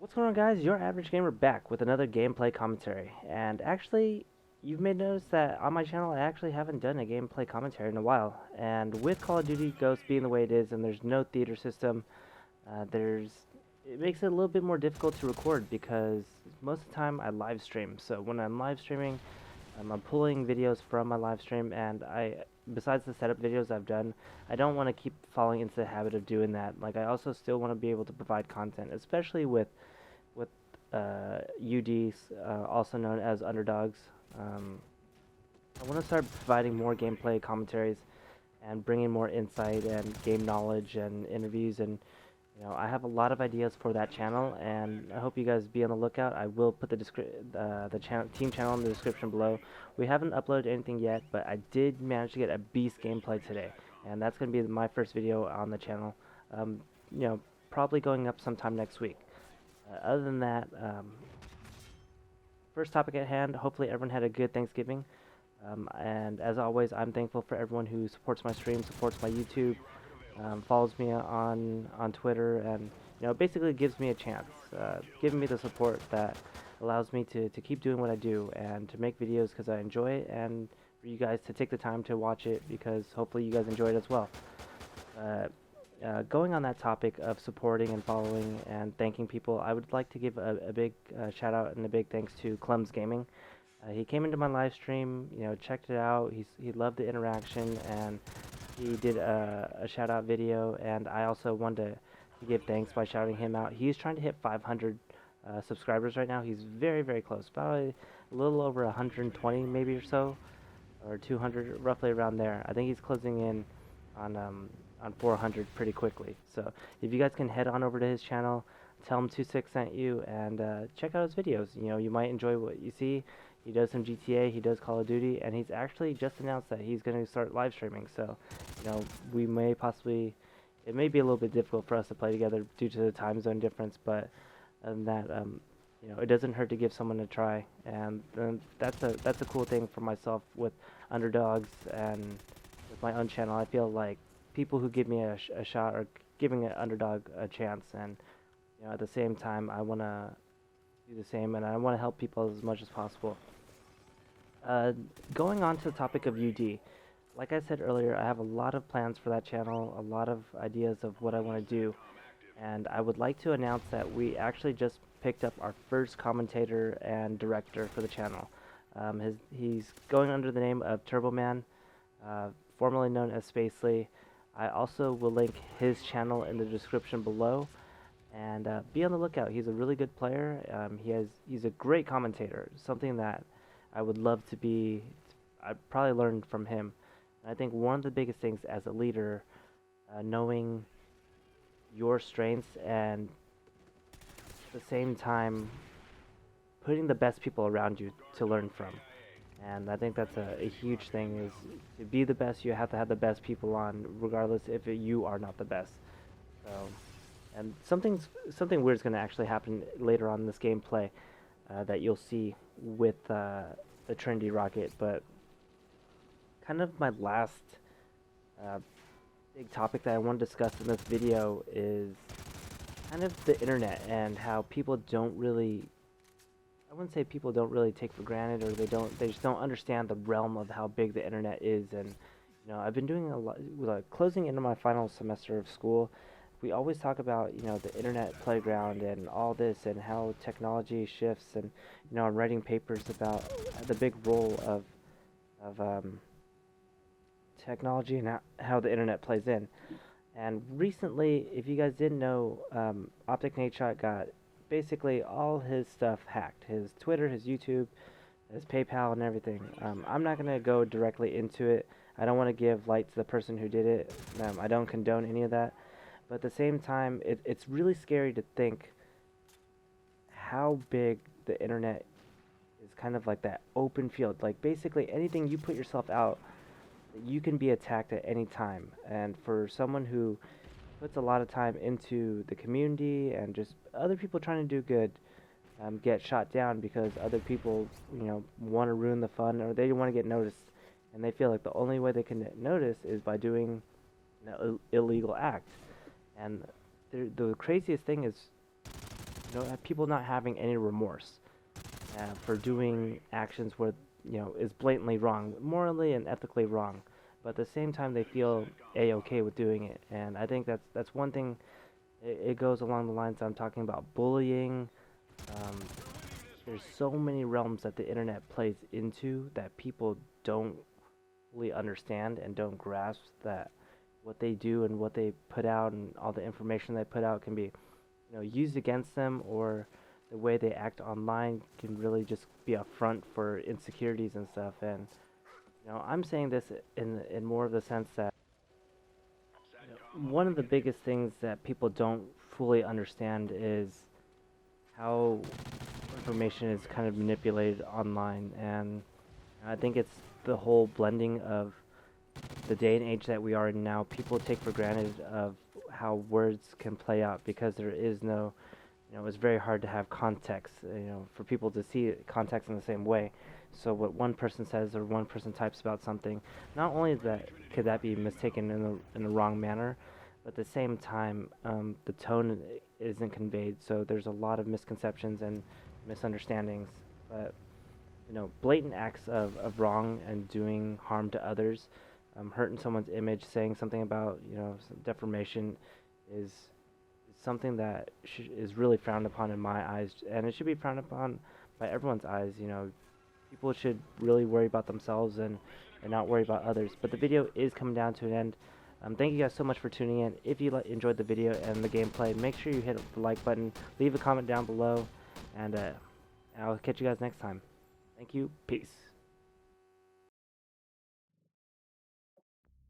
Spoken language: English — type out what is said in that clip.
What's going on, guys? Your average gamer back with another gameplay commentary. And actually, you've made notice that on my channel I actually haven't done a gameplay commentary in a while. And with Call of Duty Ghosts being the way it is and there's no theater system, there's it makes it a little bit more difficult to record because most of the time I live stream. So when I'm live streaming, I'm pulling videos from my live stream, and besides the setup videos I've done, I don't want to keep falling into the habit of doing that. Like, I also still want to be able to provide content, especially with UDs, also known as underdogs. Um, I want to start providing more gameplay commentaries and bringing more insight and game knowledge and interviews, and I have a lot of ideas for that channel, and I hope you guys be on the lookout. I will put the team channel in the description below. We haven't uploaded anything yet, but I did manage to get a beast gameplay today, and that's going to be my first video on the channel. Um, Probably going up sometime next week. Other than that, first topic at hand, hopefully everyone had a good Thanksgiving. And as always, I'm thankful for everyone who supports my stream, supports my YouTube, follows me on Twitter, and basically gives me a chance, giving me the support that allows me to keep doing what I do and to make videos because I enjoy it, and for you guys to take the time to watch it because hopefully you guys enjoy it as well. Going on that topic of supporting and following and thanking people, I would like to give a big shout out and a big thanks to Clums Gaming. He came into my live stream, checked it out. He loved the interaction, and he did a shout out video. And I also wanted to give thanks by shouting him out. He's trying to hit 500 subscribers right now. He's very, very close, probably a little over 120 maybe or so, or 200, roughly around there. I think he's closing in on 400 pretty quickly. So if you guys can head on over to his channel, tell him 26 sent you, and check out his videos. You might enjoy what you see. He does some GTA, he does Call of Duty, and he's actually just announced that he's going to start live streaming. So, we may possibly, it may be a little bit difficult for us to play together due to the time zone difference, but other than that, it doesn't hurt to give someone a try, and that's a cool thing for myself with underdogs and with my own channel. I feel like people who give me a shot are giving an underdog a chance, and at the same time I want to do the same, and I want to help people as much as possible. Going on to the topic of UD, like I said earlier, I have a lot of plans for that channel, a lot of ideas of what I want to do, and I would like to announce that we actually just picked up our first commentator and director for the channel. He's going under the name of TurboMan, formerly known as Spacely. I also will link his channel in the description below, and be on the lookout. He's a really good player. He's a great commentator, something that I would love to be. I probably learned from him. And I think one of the biggest things as a leader, knowing your strengths and at the same time putting the best people around you to learn from. And I think that's a huge thing, is to be the best, you have to have the best people on, regardless if you are not the best. So, and something weird is going to actually happen later on in this gameplay that you'll see with the Trinity rocket. But kind of my last big topic that I want to discuss in this video is kind of the internet and how people don't really, I wouldn't say people don't really take for granted, or they just don't understand the realm of how big the internet is. And I've been doing a lot, closing into my final semester of school. We always talk about the internet playground and all this, and how technology shifts, and I'm writing papers about the big role of technology and how the internet plays in. And recently, if you guys didn't know, Optic Nadeshot got basically all his stuff hacked. His Twitter, his YouTube, his PayPal, and everything. I'm not going to go directly into it. I don't want to give light to the person who did it. I don't condone any of that. But at the same time, it's really scary to think how big the internet is, kind of like that open field. Like, basically anything you put yourself out, you can be attacked at any time. And for someone who puts a lot of time into the community and just other people trying to do good, get shot down because other people, want to ruin the fun, or they want to get noticed, and they feel like the only way they can get noticed is by doing an illegal act. And the craziest thing is, people not having any remorse for doing actions where is blatantly wrong, morally and ethically wrong, but at the same time they feel a-okay with doing it. And I think that's one thing. It goes along the lines I'm talking about bullying. Um, there's so many realms that the internet plays into that people don't fully understand and don't grasp that what they do and what they put out and all the information they put out can be used against them, or the way they act online can really just be a front for insecurities and stuff. And I'm saying this in more of the sense that one of the biggest things that people don't fully understand is how information is kind of manipulated online. And I think it's the whole blending of the day and age that we are in now. People take for granted of how words can play out because there is no, it's very hard to have context, for people to see context in the same way. So what one person says or one person types about something, not only that could that be mistaken in the wrong manner, but at the same time, the tone isn't conveyed. So there's a lot of misconceptions and misunderstandings. But blatant acts of wrong and doing harm to others, hurting someone's image, saying something about some defamation, is something that is really frowned upon in my eyes, and it should be frowned upon by everyone's eyes. People should really worry about themselves and not worry about others. But the video is coming down to an end. Thank you guys so much for tuning in. If you enjoyed the video and the gameplay, make sure you hit the like button, leave a comment down below, and I'll catch you guys next time. Thank you. Peace.